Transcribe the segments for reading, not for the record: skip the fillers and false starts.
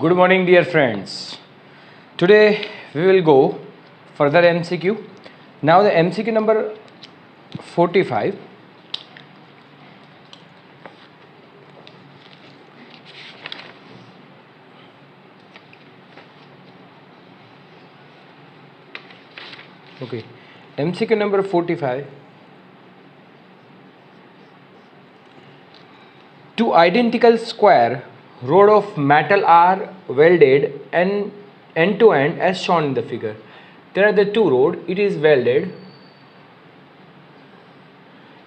Good morning, dear friends. Today we will go further MCQ. Now the MCQ number 45. Okay, MCQ number 45. Two identical square rod of metal are welded and end to end as shown in the figure. There are the two rods, it is welded.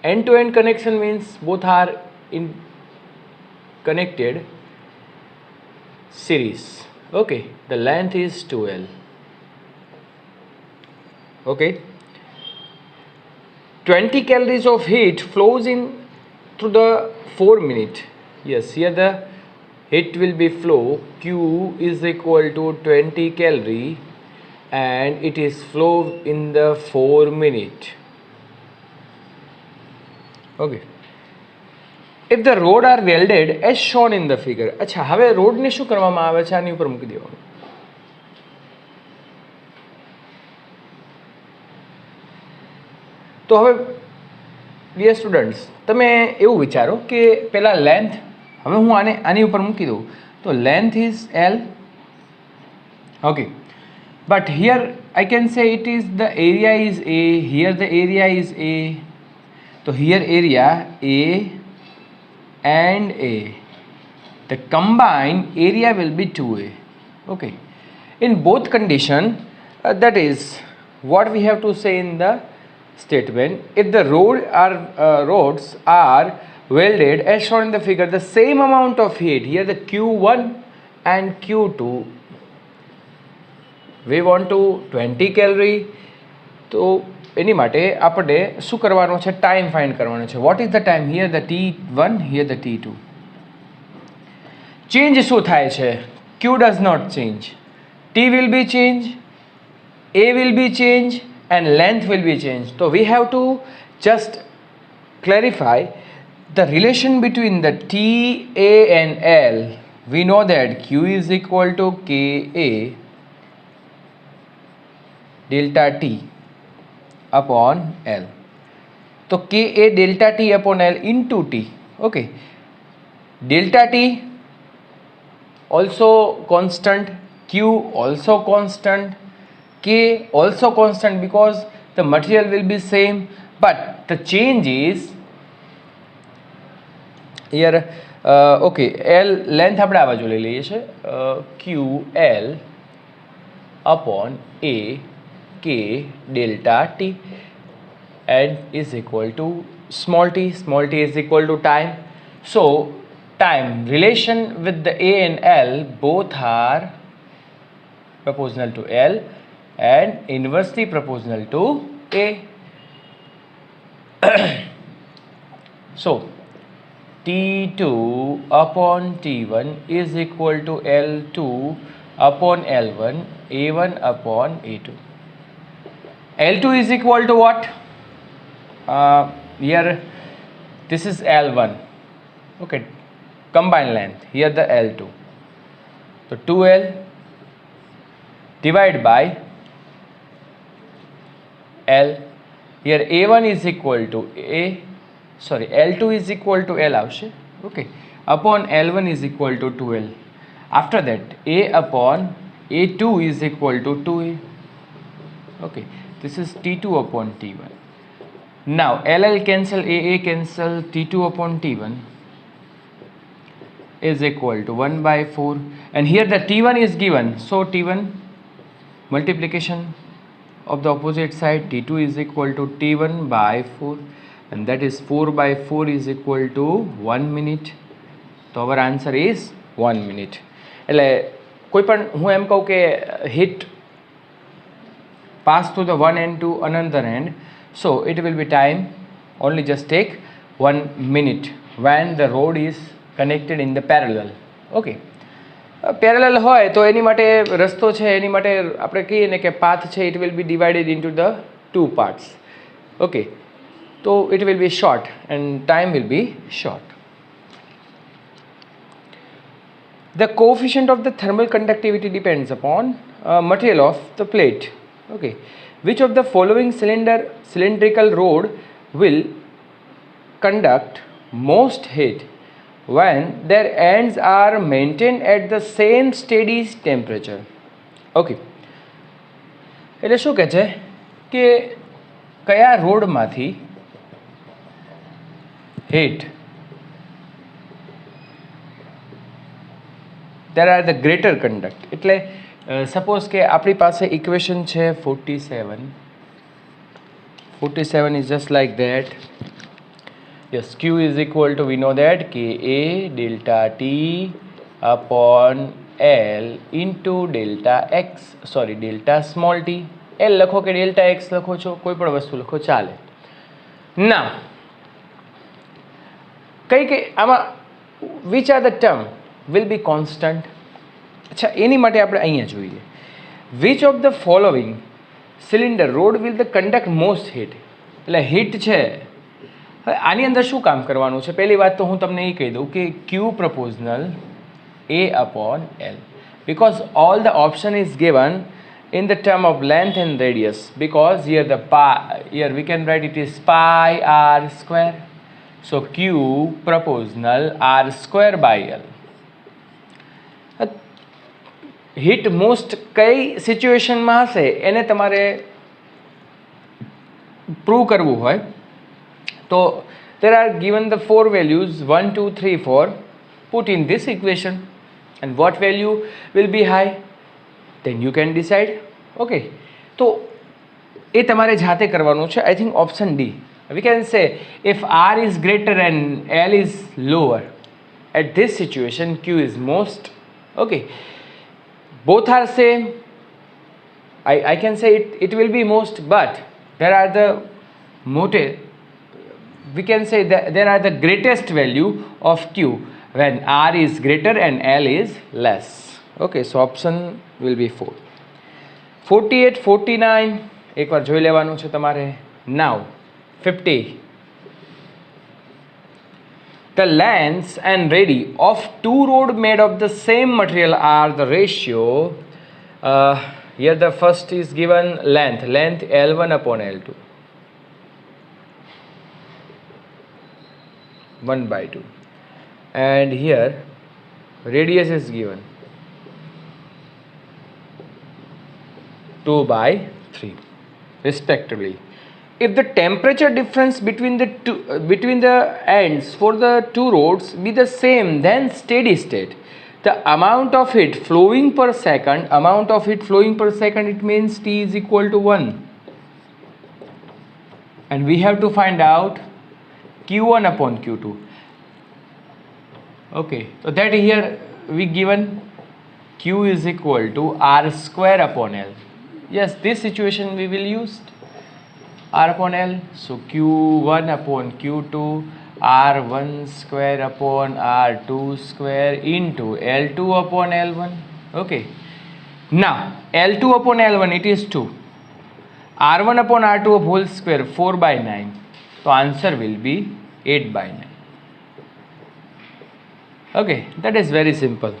End to end connection means both are in connected series. Okay, the length is 2L. Okay, 20 calories of heat flows in through the 4 minute. Yes, here the heat will be flow. Q is equal to 20 calorie and it is flow in the 4 minute. Okay, if the rod are welded as shown in the figure. अच्छा, હવે road ને શું કરવામાં આવે છે આની ઉપર મૂકી દેવાનું. તો હવે ડિયર સ્ટુડન્ટ્સ, તમે એવું વિચારો કે પહેલાં લેન્થ, હવે હું આની ઉપર મૂકી દઉં તો length is L. Okay, but here I can say it is the area is A, here the area is A. તો here area A and A, the combined area will be 2A. Okay, in both condition, that is what we have to say in the statement. If the rods are welded as shown in the figure, the same amount of heat, here the Q1 and Q2, we want to 20 calorie. તો એની માટે આપણે શું કરવાનું છે? Time find કરવાનો છે. What is the time? Here the T1, here the T2. Change શું થાય છે? Q does not change, T will be change, A will be change and length will be changed. So we have to just clarify the relation between the T, A and L. We know that Q is equal to KA delta T upon L. So KA delta T upon L into T. Okay, delta T also constant, Q also constant, K also constant because the material will be same, but the change is here. Okay, L length આપણે આ બાજુ લઈ લઈએ છે, QL upon A K delta T and is equal to small t is equal to time. So time relation with the A and L both are proportional to L and inversely proportional to A. So T2 upon T1 is equal to L2 upon L1, A1 upon A2. L2 is equal to what? Here this is L1. Okay, combined length, here the L2. So 2L divided by L. Here A1 is equal to L2 is equal to L avse. Okay, upon L1 is equal to 2L. After that A upon A2 is equal to 2A. Okay, this is T2 upon T1. Now LL cancel, AA cancel, T2 upon T1 is equal to 1 by 4 and here the T1 is given, so T1 multiplication of the opposite side, T2 is equal to T1 by 4 and that is 4 by 4 is equal to 1 minute. So our answer is 1 minute. એટલે કોઈ પણ હું એમ કહું કે heat pass through the one end to another end, so it will be time only just take 1 minute when the rod is connected in the parallel. Okay, parallel હોય તો એની માટે રસ્તો છે, એની માટે આપણે કહીએ ને કે પાથ છે, it will be divided into the two parts. Okay, so it will be short and time will be short. The coefficient of the thermal conductivity depends upon material of the plate. Okay, which of the following cylindrical rod will conduct most heat when their ends are maintained at the same steady temperature? Okay, એટલે શું કહે છે કે કયા રોડમાંથી heat there are the greater conduct. એટલે suppose કે આપણી પાસે ઇક્વેશન છે 47 is just like that. Yes, Q is equal to, we know that, KA delta T upon L into delta X, sorry, delta small t. L લખો કે delta X લખો છો, કોઈ પણ વસ્તુ લખો ચાલે. Now, કઈ આમાં which are the term will be constant? અચ્છા, એની માટે આપણે અહીંયા જોઈએ. Which of the following cylinder rod will the conduct most heat? એટલે હીટ છે. હવે આની અંદર શું કામ કરવાનું છે? પહેલી વાત તો હું તમને એ કહી દઉં કે Q proportional A upon L, because all the option is given in the term of length and radius, because here we can write it is pi r square. So Q proportional r square by L. Heat most કઈ સિચ્યુએશનમાં હશે એને તમારે prove કરવું હોય તો there are given the 4 values 1 2 3 4. Put in this equation and what value will be high, then you can decide. Okay, તો એ તમારે જાતે કરવાનું છે. I think option D. We can say if R is greater and L is lower, at this situation Q is most. Okay, both are same. I can say it will be most, but there are the we can say that there are the greatest value of Q when R is greater and L is less. Okay, so option will be 4. 48 49 એકવાર જોઈ લેવાનું છે તમારે. Now 50. The lengths and radii of two rods made of the same material are the ratio. Here the first is given length L1 upon L2, 1/2, and here radius is given 2/3 respectively. If the temperature difference between the ends for the two rods be the same, then steady state, the amount of heat flowing per second, it means T is equal to 1, and we have to find out Q1 upon Q2. Okay, so that here we given Q is equal to R square upon L. Yes, this situation we will use R upon L. So Q1 upon Q2 R1 square upon R2 square into L2 upon L1. Okay, now L2 upon L1 it is 2, R1 upon R2 whole square 4/9. So answer will be 8/9. Okay, that is very simple.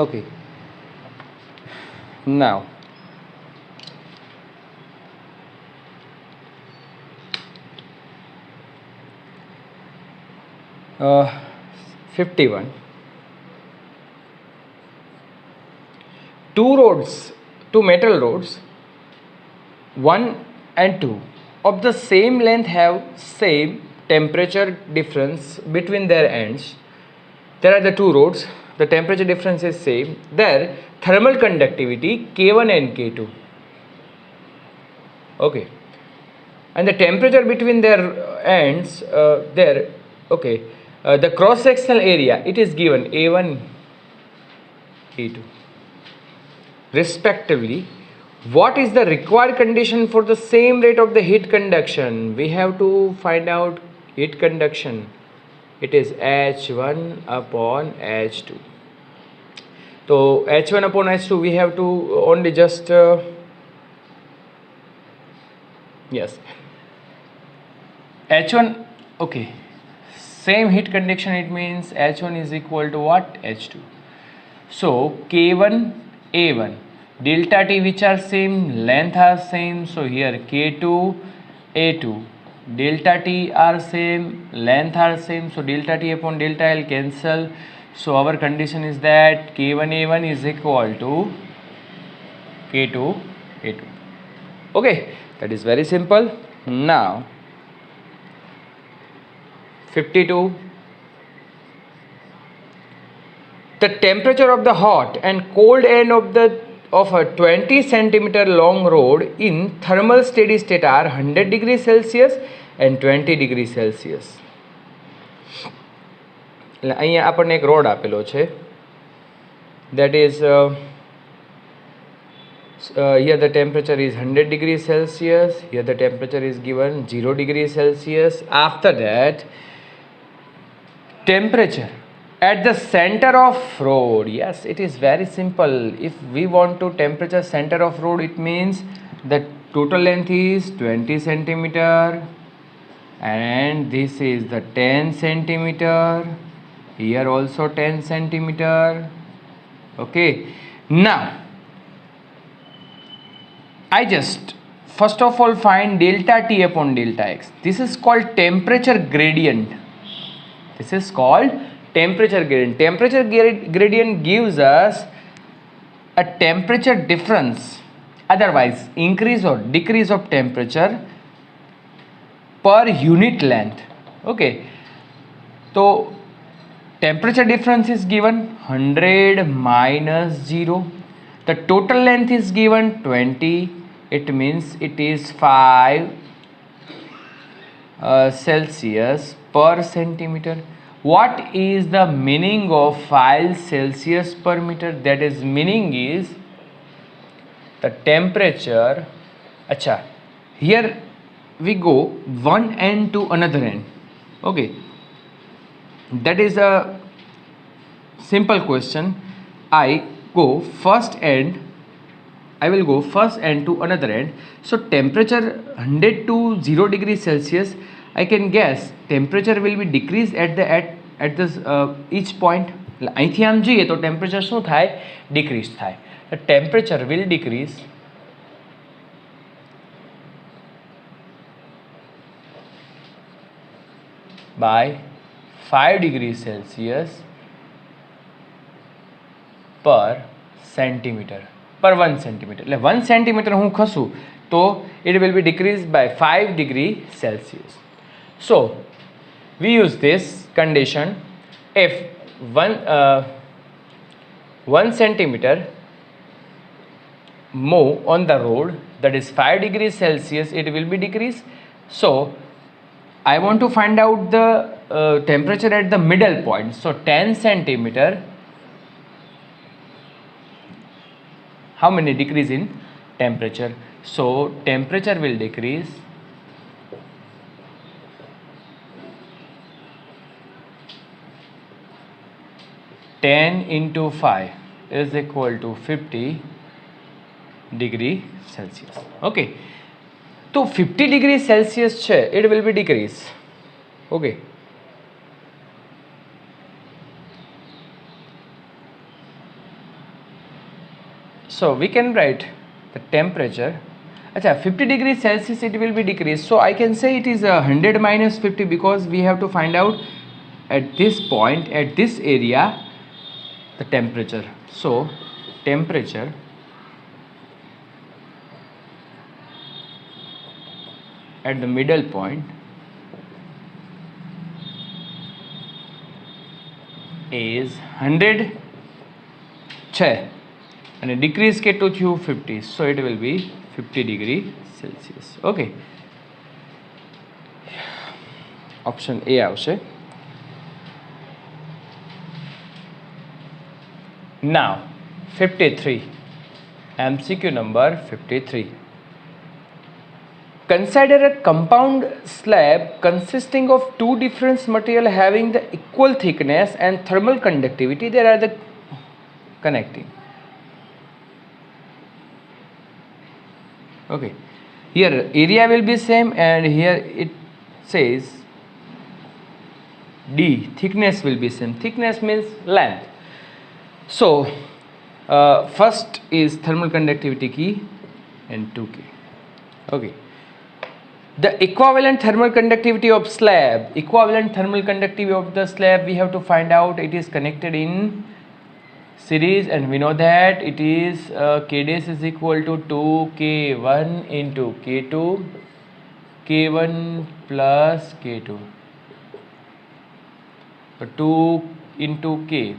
Okay, now 51. Two metal rods 1 and 2 of the same length have same temperature difference between their ends. There are the two rods, the temperature difference is same, their thermal conductivity K1 and K2. Okay, and the temperature between their ends, their Okay, the cross sectional area, it is given A1, A2 respectively. What is the required condition for the same rate of the heat conduction? We have to find out heat conduction. It is H1 upon H2. So H1 upon H2, we have to only just yes, H1, okay, same heat conduction, it means H1 is equal to what? H2. So K1, A1, delta T which are same, length are same, so here K2, A2, delta T are same, length are same, so delta T upon delta L cancel. So our condition is that K1, A1 is equal to K2, A2. Okay, that is very simple. Now 52. The temperature of the hot and cold end of a 20 centimeter long rod in thermal steady state are 100 degrees Celsius and 20 degrees Celsius. એટલે અહીંયા આપણને એક road આપેલો છે, that is here the temperature is 100 degrees Celsius, here the temperature is given 0 degrees Celsius. After that, temperature at the center of rod, yes, it is very simple. If we want to temperature center of rod, it means the total length is 20 centimeter and this is the 10 centimeter, here also 10 centimeter. Okay, now I just first of all find delta T upon delta X. This is called temperature gradient. This is called temperature gradient. Temperature gradient gives us a temperature difference, otherwise increase or decrease of temperature per unit length. Okay, so temperature difference is given 100 minus 0. The total length is given 20. It means it is 5 Celsius per centimeter. What is the meaning of 5 Celsius per meter? That is, meaning is the temperature. Acha, here we go one end to another end. Okay, that is a simple question. I will go first end to another end. So temperature 100 to 0 degrees Celsius, I can guess temperature will be decreased at this each point. અહીંથી આમ જઈએ તો temperature શું થાય? Decrease થાય. The temperature will decrease by 5 degrees Celsius per centimeter, per 1 centimeter. એટલે 1 centimeter હું ખસું તો it will be decreased by 5 degrees Celsius. So we use this condition. If 1 centimeter move on the road, that is 5 degrees Celsius, it will be decreased. So I want to find out the temperature at the middle point. So 10 centimeter, how many decrease in temperature? So temperature will decrease (10 into 5 is equal to 50 degree Celsius. Okay, तो 50 degree Celsius છે, it will be decrease. Okay, so we can write the temperature. Acha, 50 degrees Celsius it will be decreased. So I can say it is 100 minus 50 because we have to find out at this point, at this area, the temperature. So temperature at the middle point is 100 છે અને decrease કેટલું થયું? 50. So it will be 50 degree Celsius. Okay, option A આવશે. Now 53, MCQ number 53. Consider a compound slab consisting of two different material having the equal thickness and thermal conductivity. There are the connecting. Okay, here area will be same, and here it says D, thickness will be same. Thickness means length. So first is thermal conductivity key and 2K. Okay, the equivalent thermal conductivity of slab, equivalent thermal conductivity of the slab we have to find out. It is connected in series, and we know that it is K dash is equal to 2K1 into K2, K1 plus K2, 2 into K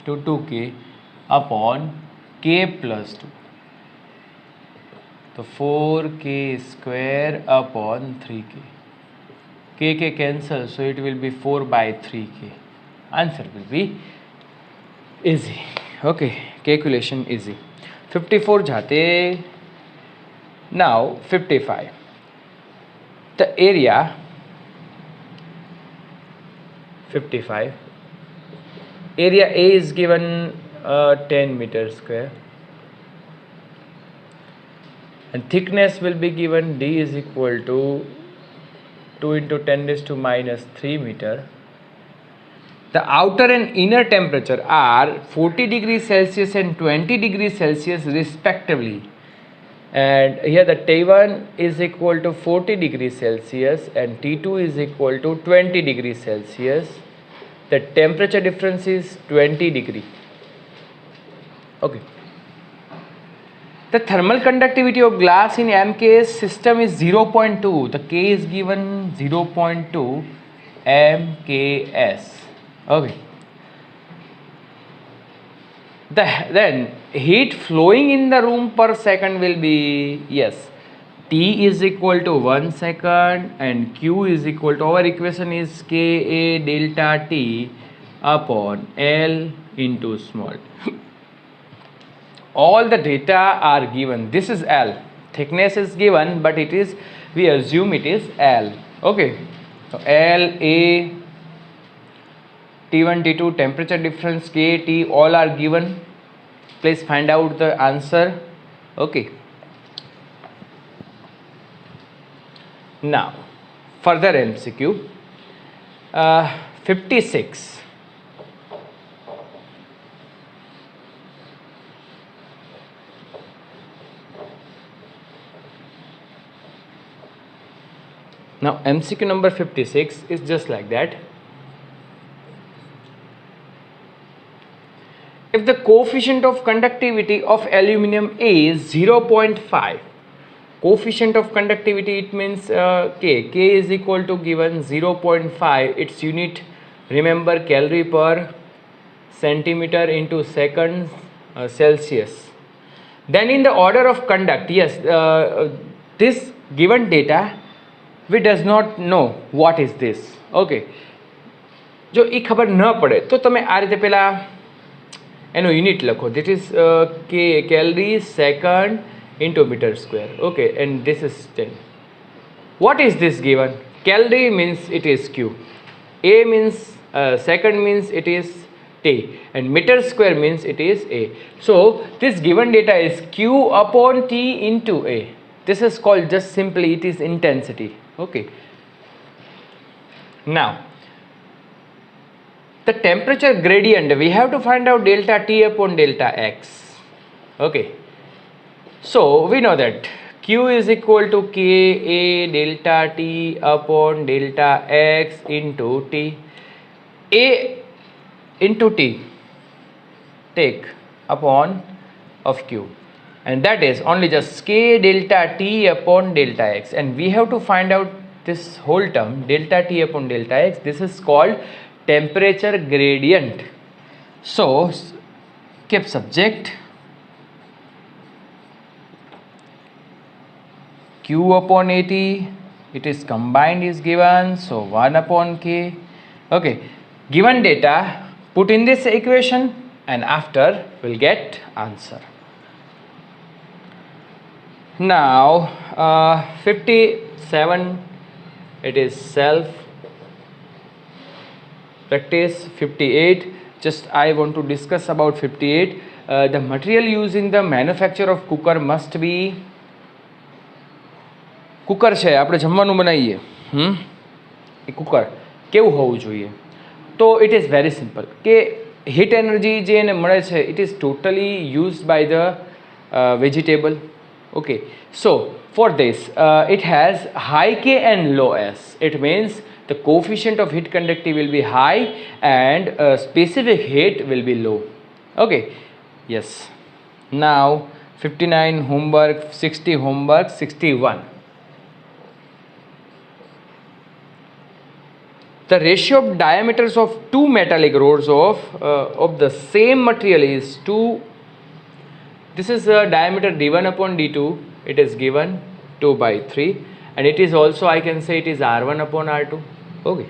to 2K upon K plus 2. So 4K square upon 3K. K cancel, so it will be 4 by 3K. Answer will be easy. Okay, calculation easy. 54 jate. Now 55. The area 55. Area A is given 10 meters square, and thickness will be given D is equal to 2 into 10 raised to minus 3 meter. The outer and inner temperature are 40 degrees Celsius and 20 degrees Celsius respectively. And here the T1 is equal to 40 degrees Celsius and T2 is equal to 20 degrees Celsius. The temperature difference is 20 degree. Okay. The thermal conductivity of glass in MKS system is 0.2. The K is given 0.2 MKS. Okay. Then heat flowing in the room per second will be, yes, T is equal to 1 second and Q is equal to, our equation is Ka delta T upon L into small. All the data are given. This is L. Thickness is given, but it is, we assume it is L. Okay. So L, A, T1, T2, temperature difference, K, T, all are given. Please find out the answer. Okay. Now, further MCQ. 56. Now, MCQ number 56 is just like that. If the coefficient of conductivity of aluminum is 0.5, coefficient of conductivity, it means K is equal to given 0.5, its unit, remember, calorie per centimeter into seconds Celsius. Then in the order of conduct, yes, this given data we does not know what is this. Okay, જો એ ખબર ન પડે તો તમે આ રીતે પહેલાં એનો યુનિટ લખો. That is K, calories second into meter square. Okay, and this is 10. What is this given? Calorie means it is Q, A means second means it is T, and meter square means it is A. So this given data is Q upon T into A. This is called, just simply, it is intensity. Okay. Now the temperature gradient, we have to find out delta T upon delta X. Okay, so we know that Q is equal to K A delta T upon delta X into T. A into T take upon of Q, and that is only just K delta T upon delta X, and we have to find out this whole term delta T upon delta X. This is called temperature gradient. So keep subject Q upon AT, it is combined is given, so 1 upon K. Okay, given data put in this equation, and after we'll get answer. Now 57, it is self practice. 58, just I want to discuss about 58. The material used in the manufacture of cooker must be, cooker છે આપણે જમવાનું બનાવીએ એ cooker કેવું હોવું જોઈએ? તો it is very simple કે heat energy જે એને મળે છે it is totally used by the vegetable. Okay, so for this it has high K and low S. It means the coefficient of heat conductivity will be high and specific heat will be low. Okay, yes. Now 59 homework, 60 homework, 61. The ratio of diameters of two metallic rods of the same material is 2. This is the diameter d1 upon d2. It is given 2/3, and it is also, I can say, it is r1 upon r2. Okay,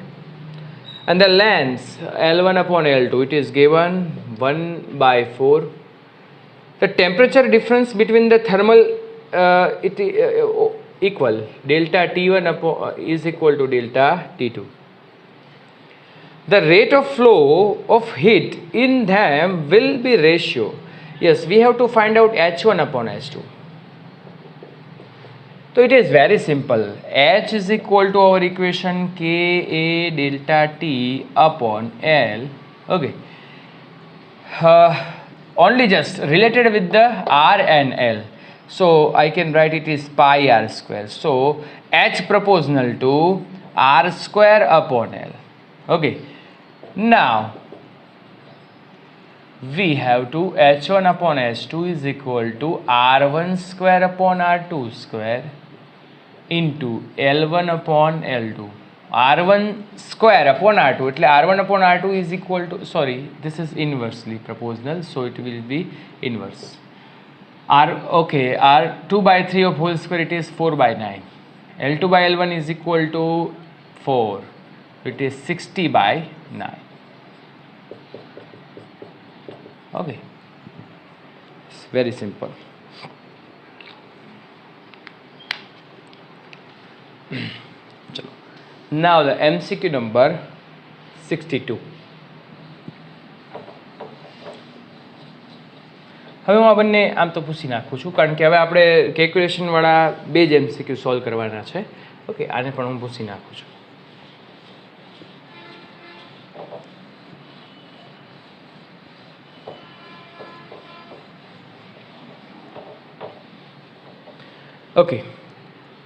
and the length l1 upon l2, it is given 1/4. The temperature difference between the thermal equal delta T1 is equal to delta T2. The rate of flow of heat in them will be ratio. Yes, we have to find out H1 upon H2. So it is very simple. H is equal to our equation Ka delta T upon L. Okay. Only just related with the R and L. So I can write it is pi R square. So H proportional to R square upon L. Okay. Now we have to H1 upon H2 is equal to R1 square upon R2 square into L1 upon L2. R1 square upon R2, એટલે R1 upon R2 is equal to, sorry, this is inversely proportional, so it will be inverse. Okay, R2/3 of whole square, it is 4/9. L2/L1 is equal to 4. It is 60/9. Okay, it's very simple. Now the MCQ number 62. હવે હું આ બંને આમ તો પૂછી નાખું છું કારણ કે હવે આપણે કેલ્ક્યુલેશનવાળા બે જ MCQ સોલ્વ કરવાના છે. ઓકે, આને પણ હું પૂછી નાખું છું. Okay,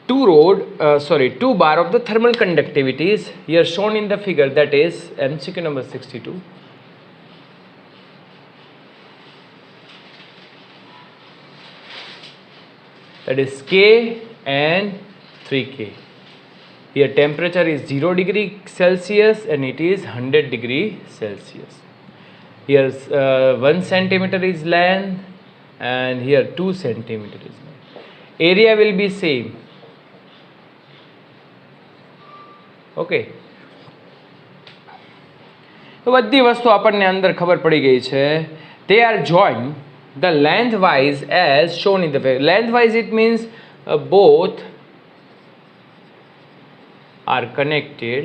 two bar of the thermal conductivities here shown in the figure, that is MCQ number 62. That is K and 3K. Here temperature is 0 degree Celsius and it is 100 degree Celsius. Here 1 centimeter is length and here 2 centimeter is length. Area will be same. Okay, તો બધી વસ્તુ આપણને અંદર ખબર પડી ગઈ છે. They are joined the lengthwise as shown in the figure. Lengthwise it means both are connected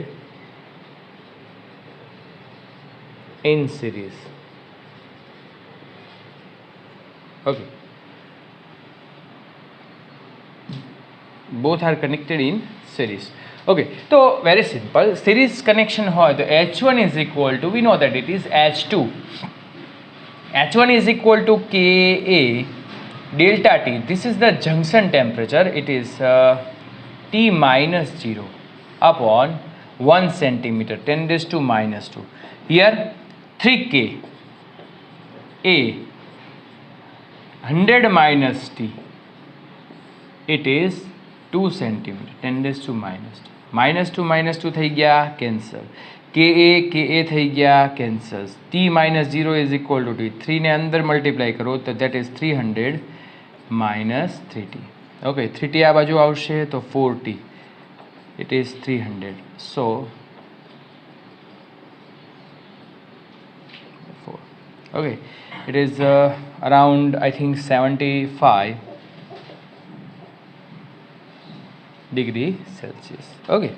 in series. Okay, both are connected in series. Okay, so very simple. Series connection હોય તો H1 is equal to, we know that it is H2. H1 is equal to Ka delta T. This is the junction temperature. It is T minus 0 upon 1 centimeter, 10 raised to minus 2. Here 3K A 100 minus T. It is 2 centimeter, 10 raised to minus 2. -2 થઈ ગયા cancel. Ka થઈ ગયા cancel. T minus 0 is equal to T. 3 ને અંદર multiply કરો તો that is 300 minus 3T. Okay, 3T આ બાજુ આવશે તો 4T. It is 300. So 4. Okay, it is around, I think, 75 degree Celsius. Okay.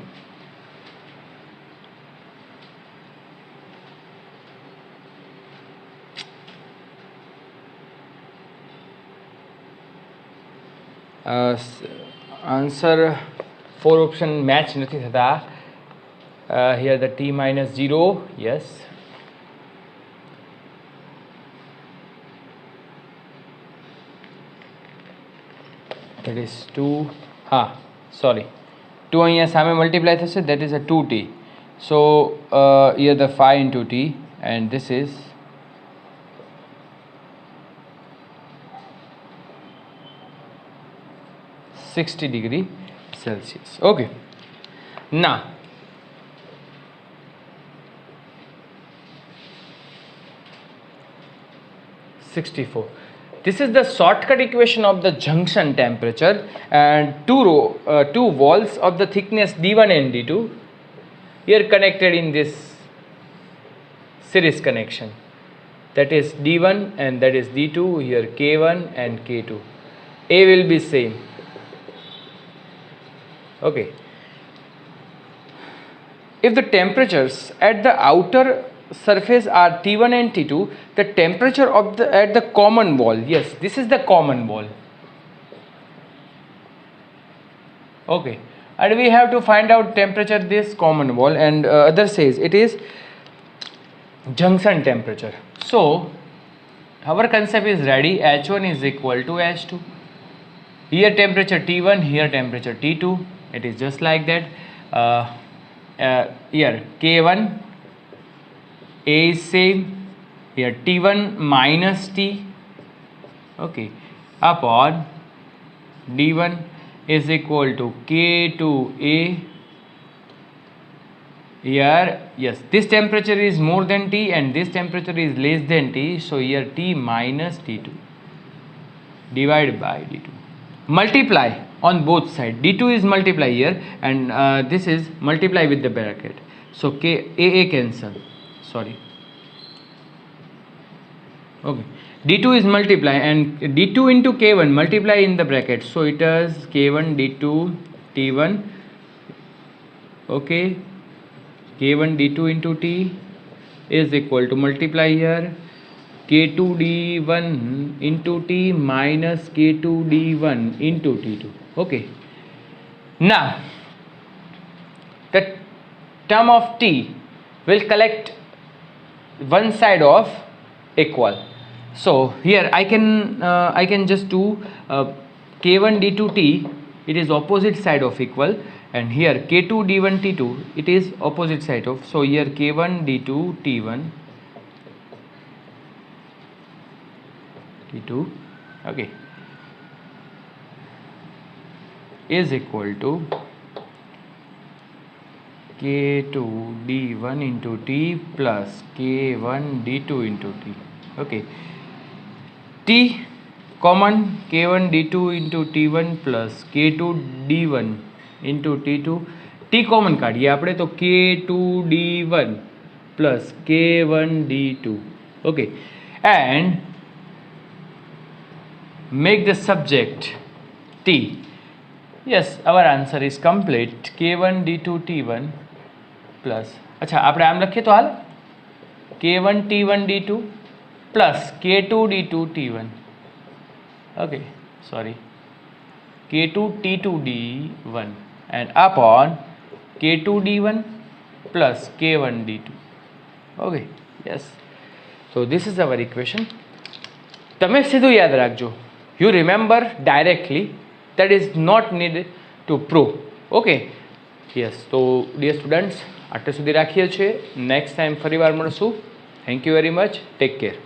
Answer 4 option match નથી થતા. Here the t minus 0, yes. That is 2. Sorry, 2 અહીંયા સામે મલ્ટીપ્લાય થશે, that is a 2t. So here the 5 into t, and this is 60 degree Celsius. Okay, now (64). This is the shortcut equation of the junction temperature, and two walls of the thickness d1 and d2 here connected in this series connection, that is d1 and that is d2. Here k1 and k2, a will be same. Okay, if the temperatures at the outer surface are T1 and T2, the temperature of at the common wall, yes, this is the common wall. Okay, and we have to find out temperature this common wall, and other says it is junction temperature. So our concept is ready. H1 is equal to H2. Here temperature T1, here temperature T2. It is just like that. Here K1, A is same. Here T1 minus T, okay, upon D1 is equal to K2A. Here, yes, this temperature is more than T and this temperature is less than T. So here T minus T2 divided by D2. Multiply on both sides. D2 is multiply here, and this is multiply with the bracket. So AA cancel. Sorry. Okay. D2 is multiply, and D2 into K1 multiply in the bracket. So it is K1 D2 T1. Okay. K1 D2 into T is equal to multiply here K2 D1 into T minus K2 D1 into T2. Okay. Now the term of T will collect one side of equal. So here I can just do K1 D2 T, it is opposite side of equal, and here K2 D1 T2, it is opposite side of. So here K1 D2 T1 T2, okay, is equal to K2 D1 into T plus K1 D2 into T. Okay, T common, K1 D2 into T1 plus K2 D1 into T2. T common કાઢીએ આપણે તો K2 D1 plus K1 D2. Okay, and make the subject T. Yes, our answer is complete. K1 D2 T1 plus, अच्छा આપણે આમ લખીએ તો હાલ, K1 T1 D2 plus K2 D2 T1. Okay, sorry, K2 T2 D1 and upon K2 D1 plus K1 D2. Okay, yes. So this is our equation. તમે સીધું યાદ રાખજો. You remember directly. That is not needed to prove. Okay. Yes. So dear students, આટલે સુધી રાખીએ છીએ. Next time ફરીવાર મળશું. Thank you very much. Take care.